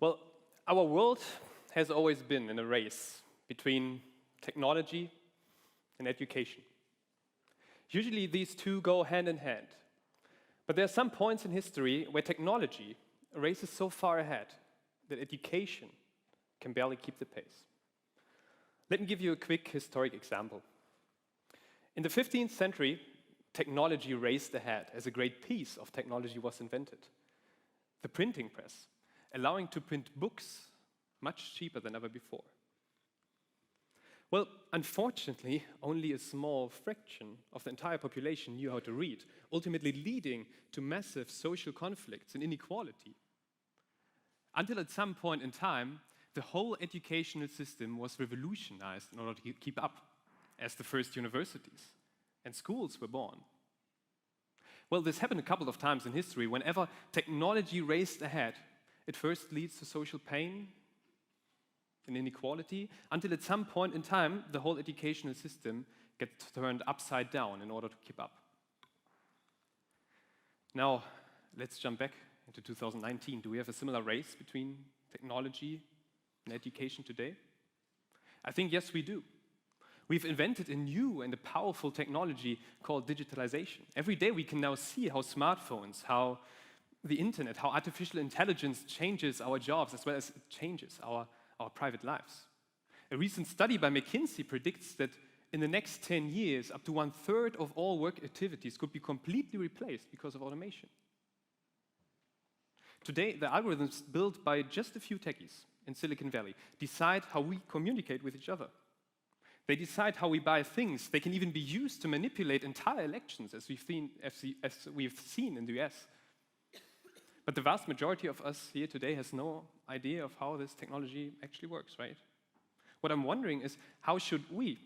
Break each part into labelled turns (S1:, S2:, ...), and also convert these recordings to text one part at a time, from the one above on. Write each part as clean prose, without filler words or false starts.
S1: Well, our world has always been in a race between technology and education. Usually these two go hand in hand. But there are some points in history where technology races so far ahead that education can barely keep the pace. Let me give you a quick historic example. In the 15th century, technology raced ahead as a great piece of technology was invented. The printing press, allowing to print books much cheaper than ever before. Well, unfortunately, only a small fraction of the entire population knew how to read, ultimately leading to massive social conflicts and inequality. Until at some point in time, the whole educational system was revolutionized in order to keep up, as the first universities and schools were born. Well, this happened a couple of times in history. Whenever technology raced ahead, it first leads to social pain and inequality, until at some point in time, the whole educational system gets turned upside down in order to keep up. Now, let's jump back into 2019. Do we have a similar race between technology and education today? I think yes, we do. We've invented a new and a powerful technology called digitalization. Every day we can now see how smartphones, how the internet, how artificial intelligence changes our jobs as well as it changes our private lives. A recent study by McKinsey predicts that in the next 10 years, up to 1/3 of all work activities could be completely replaced because of automation. Today, the algorithms built by just a few techies in Silicon Valley decide how we communicate with each other. They decide how we buy things. They can even be used to manipulate entire elections, as we've seen in the US. But the vast majority of us here today has no idea of how this technology actually works, right? What I'm wondering is, how should we,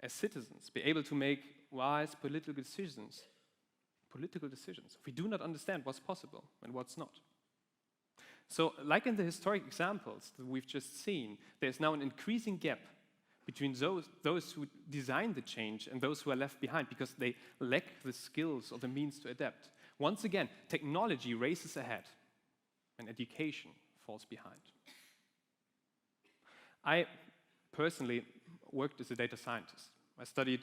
S1: as citizens, be able to make wise political decisions if we do not understand what's possible and what's not? So, like in the historic examples that we've just seen, there's now an increasing gap between those who design the change and those who are left behind because they lack the skills or the means to adapt. Once again, technology races ahead and education falls behind. I personally worked as a data scientist. I studied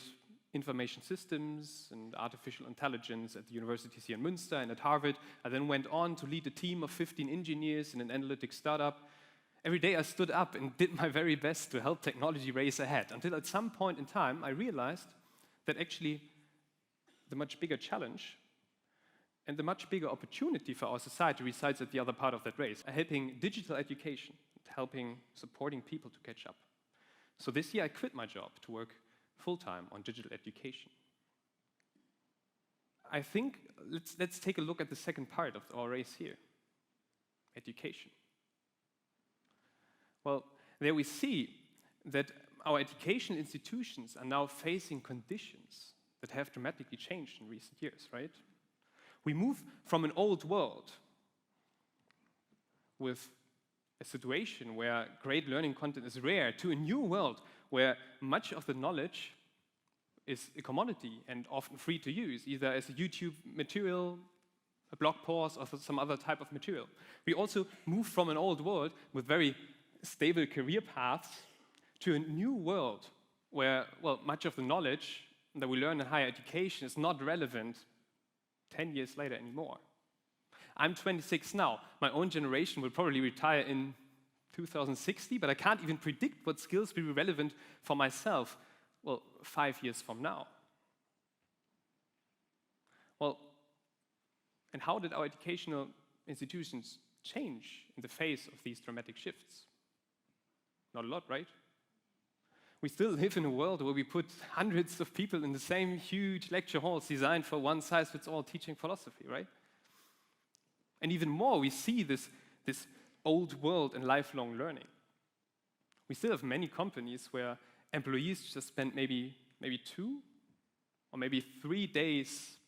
S1: information systems and artificial intelligence at the universities here in Münster and at Harvard. I then went on to lead a team of 15 engineers in an analytics startup. Every day I stood up and did my very best to help technology race ahead, until at some point in time I realized that actually the much bigger challenge and the much bigger opportunity for our society resides at the other part of that race, helping digital education, supporting people to catch up. So this year I quit my job to work full-time on digital education. I think let's take a look at the second part of our race here, education. Well, there we see that our education institutions are now facing conditions that have dramatically changed in recent years, right? We move from an old world with a situation where great learning content is rare to a new world where much of the knowledge is a commodity and often free to use, either as a YouTube material, a blog post, or some other type of material. We also move from an old world with very stable career paths to a new world where, well, much of the knowledge that we learn in higher education is not relevant 10 years later anymore. I'm 26 now. My own generation will probably retire in 2060, but I can't even predict what skills will be relevant for myself, well, 5 years from now. Well, and how did our educational institutions change in the face of these dramatic shifts? Not a lot, right? We still live in a world where we put hundreds of people in the same huge lecture halls designed for one-size-fits-all teaching philosophy, right? And even more, we see this old world in lifelong learning. We still have many companies where employees just spend maybe 2 or maybe 3 days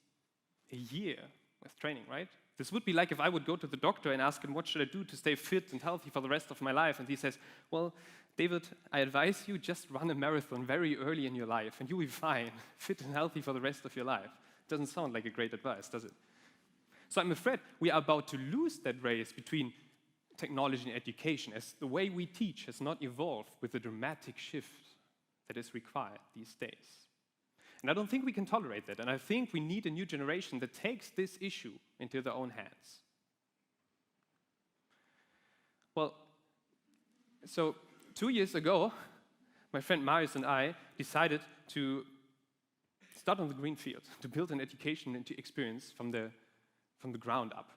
S1: a year with training, right? This would be like if I would go to the doctor and ask him, what should I do to stay fit and healthy for the rest of my life? And he says, well, David, I advise you just run a marathon very early in your life and you'll be fine, fit and healthy for the rest of your life. Doesn't sound like a great advice, does it? So I'm afraid we are about to lose that race between technology in education, as the way we teach has not evolved with the dramatic shift that is required these days. And I don't think we can tolerate that, and I think we need a new generation that takes this issue into their own hands. Well, so 2 years ago, my friend Marius and I decided to start on the green field, to build an education experience from the ground up.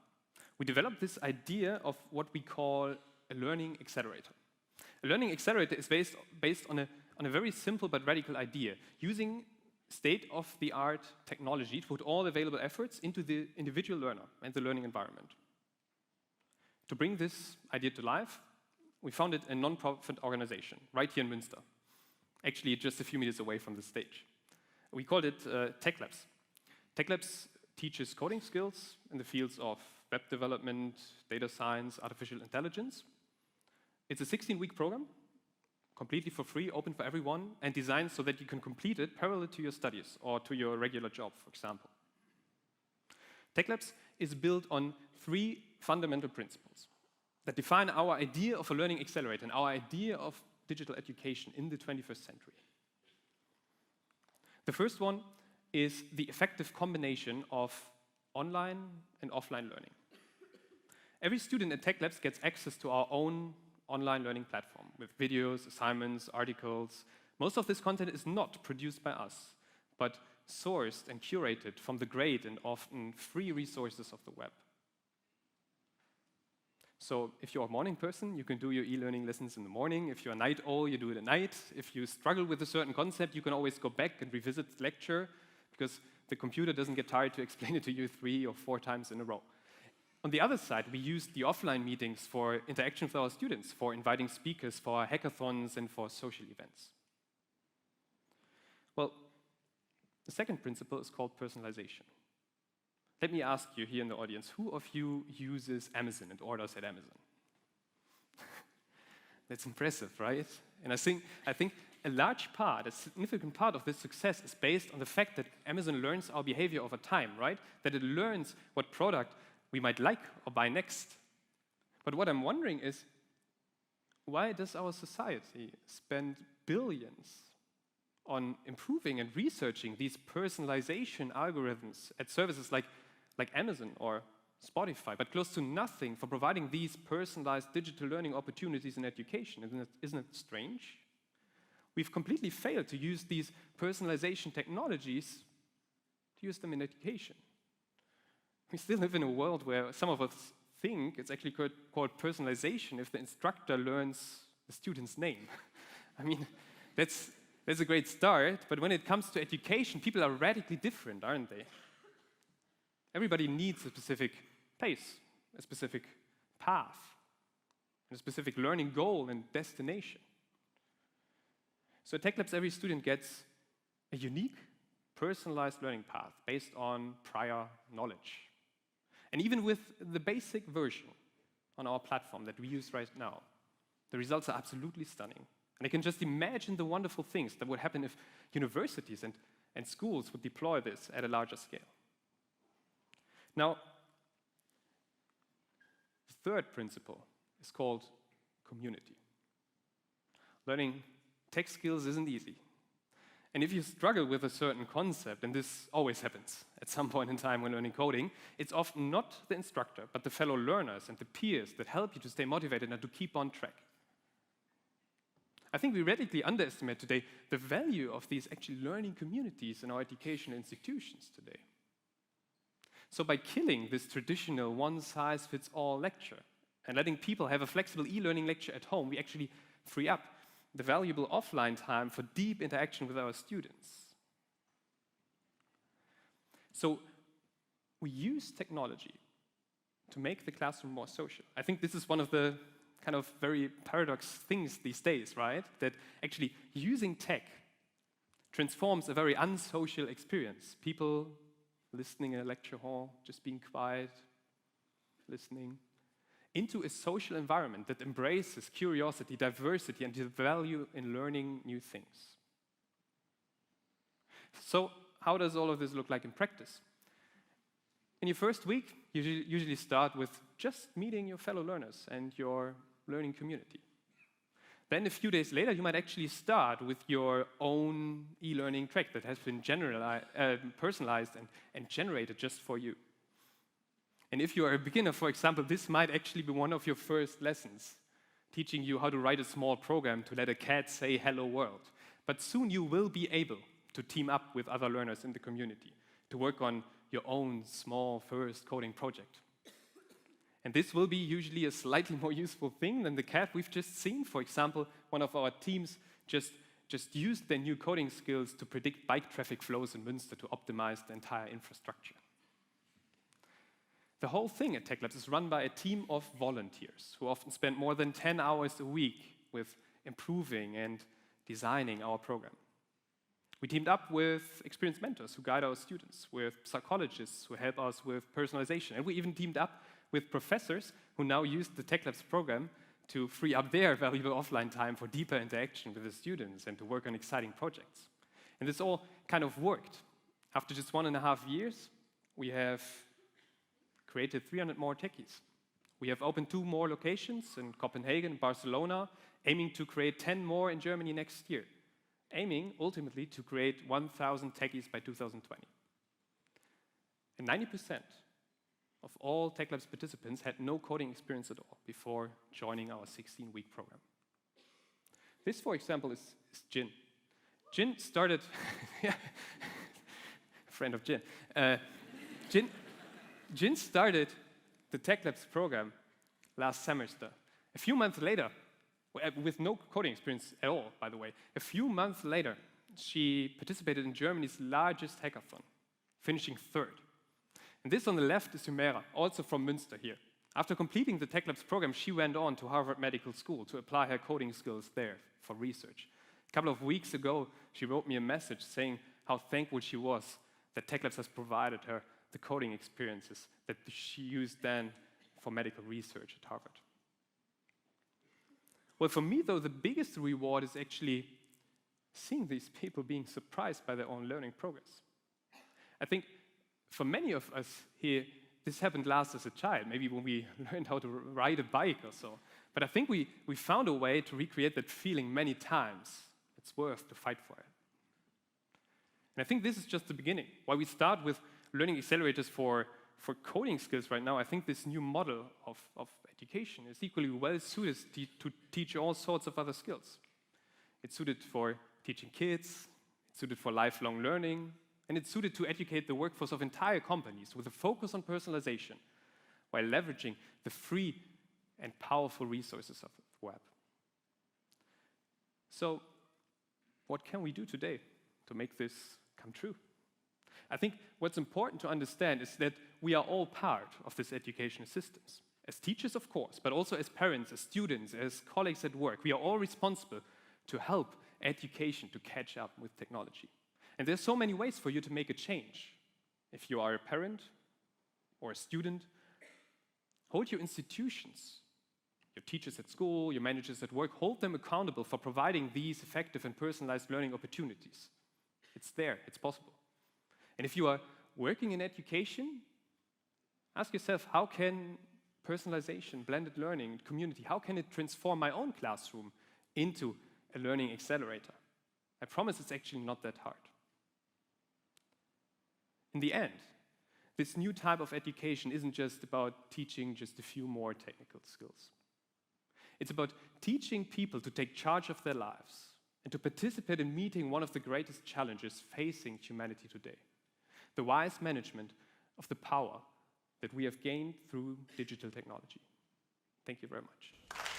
S1: We developed this idea of what we call a learning accelerator. A learning accelerator is based on a very simple but radical idea, using state-of-the-art technology to put all available efforts into the individual learner and the learning environment. To bring this idea to life, we founded a non-profit organization right here in Münster, actually just a few meters away from the stage. We called it Tech Labs. Tech Labs teaches coding skills in the fields of web development, data science, artificial intelligence. It's a 16-week program, completely for free, open for everyone, and designed so that you can complete it parallel to your studies or to your regular job, for example. Tech Labs is built on 3 fundamental principles that define our idea of a learning accelerator and our idea of digital education in the 21st century. The first one is the effective combination of online and offline learning. Every student at Tech Labs gets access to our own online learning platform with videos, assignments, articles. Most of this content is not produced by us, but sourced and curated from the great and often free resources of the web. So if you're a morning person, you can do your e-learning lessons in the morning. If you're a night owl, you do it at night. If you struggle with a certain concept, you can always go back and revisit the lecture because the computer doesn't get tired to explain it to you 3 or 4 times in a row. On the other side, we use the offline meetings for interaction with our students, for inviting speakers, for hackathons, and for social events. Well, the second principle is called personalization. Let me ask you here in the audience, who of you uses Amazon and orders at Amazon? That's impressive, right? And I think a large part, a significant part of this success is based on the fact that Amazon learns our behavior over time, right? That it learns what product we might like or buy next. But what I'm wondering is, why does our society spend billions on improving and researching these personalization algorithms at services like Amazon or Spotify, but close to nothing for providing these personalized digital learning opportunities in education? Isn't it strange? We've completely failed to use these personalization technologies, to use them in education. We still live in a world where some of us think it's actually called personalization if the instructor learns the student's name. I mean, that's a great start, but when it comes to education, people are radically different, aren't they? Everybody needs a specific pace, a specific path, and a specific learning goal and destination. So at Tech Labs, every student gets a unique, personalized learning path based on prior knowledge. And even with the basic version on our platform that we use right now, the results are absolutely stunning. And I can just imagine the wonderful things that would happen if universities and schools would deploy this at a larger scale. Now, the third principle is called community. Learning tech skills isn't easy. And if you struggle with a certain concept, and this always happens at some point in time when learning coding, it's often not the instructor, but the fellow learners and the peers that help you to stay motivated and to keep on track. I think we radically underestimate today the value of these actually learning communities in our education institutions today. So by killing this traditional one-size-fits-all lecture and letting people have a flexible e-learning lecture at home, we actually free up the valuable offline time for deep interaction with our students. So we use technology to make the classroom more social. I think this is one of the kind of very paradox things these days, right? That actually using tech transforms a very unsocial experience. People listening in a lecture hall, just being quiet, listening, into a social environment that embraces curiosity, diversity, and the value in learning new things. So how does all of this look like in practice? In your first week, usually start with just meeting your fellow learners and your learning community. Then a few days later, you might actually start with your own e-learning track that has been personalized and generated just for you. And if you are a beginner, for example, this might actually be one of your first lessons, teaching you how to write a small program to let a cat say hello world. But soon you will be able to team up with other learners in the community to work on your own small first coding project. And this will be usually a slightly more useful thing than the cat we've just seen. For example, one of our teams just used their new coding skills to predict bike traffic flows in Münster to optimize the entire infrastructure. The whole thing at TechLabs is run by a team of volunteers who often spend more than 10 hours a week with improving and designing our program. We teamed up with experienced mentors who guide our students, with psychologists who help us with personalization, and we even teamed up with professors who now use the TechLabs program to free up their valuable offline time for deeper interaction with the students and to work on exciting projects. And this all kind of worked. After just 1.5 years, we have created 300 more techies. We have opened 2 more locations in Copenhagen and Barcelona, aiming to create 10 more in Germany next year, aiming ultimately to create 1,000 techies by 2020. And 90% of all TechLabs participants had no coding experience at all before joining our 16-week program. This, for example, is Jin. Jin started, friend of Jin. Jin started the TechLabs program last semester. A few months later, with no coding experience at all, by the way, a few months later, she participated in Germany's largest hackathon, finishing 3rd. And this on the left is Humera, also from Münster here. After completing the TechLabs program, she went on to Harvard Medical School to apply her coding skills there for research. A couple of weeks ago, she wrote me a message saying how thankful she was that TechLabs has provided her the coding experiences that she used then for medical research at Harvard. Well, for me, though, the biggest reward is actually seeing these people being surprised by their own learning progress. I think for many of us here, this happened last as a child, maybe when we learned how to ride a bike or so. But I think we found a way to recreate that feeling many times. It's worth to fight for it. And I think this is just the beginning. While we start with learning accelerators for coding skills right now, I think this new model of education is equally well suited to teach all sorts of other skills. It's suited for teaching kids, it's suited for lifelong learning, and it's suited to educate the workforce of entire companies with a focus on personalization while leveraging the free and powerful resources of the web. So, what can we do today to make this come true? I think what's important to understand is that we are all part of this education systems. As teachers, of course, but also as parents, as students, as colleagues at work, we are all responsible to help education to catch up with technology. And there's so many ways for you to make a change. If you are a parent or a student, hold your institutions, your teachers at school, your managers at work, hold them accountable for providing these effective and personalized learning opportunities. It's there, it's possible. And if you are working in education, ask yourself, how can personalization, blended learning, community, how can it transform my own classroom into a learning accelerator? I promise it's actually not that hard. In the end, this new type of education isn't just about teaching just a few more technical skills. It's about teaching people to take charge of their lives and to participate in meeting one of the greatest challenges facing humanity today: the wise management of the power that we have gained through digital technology. Thank you very much.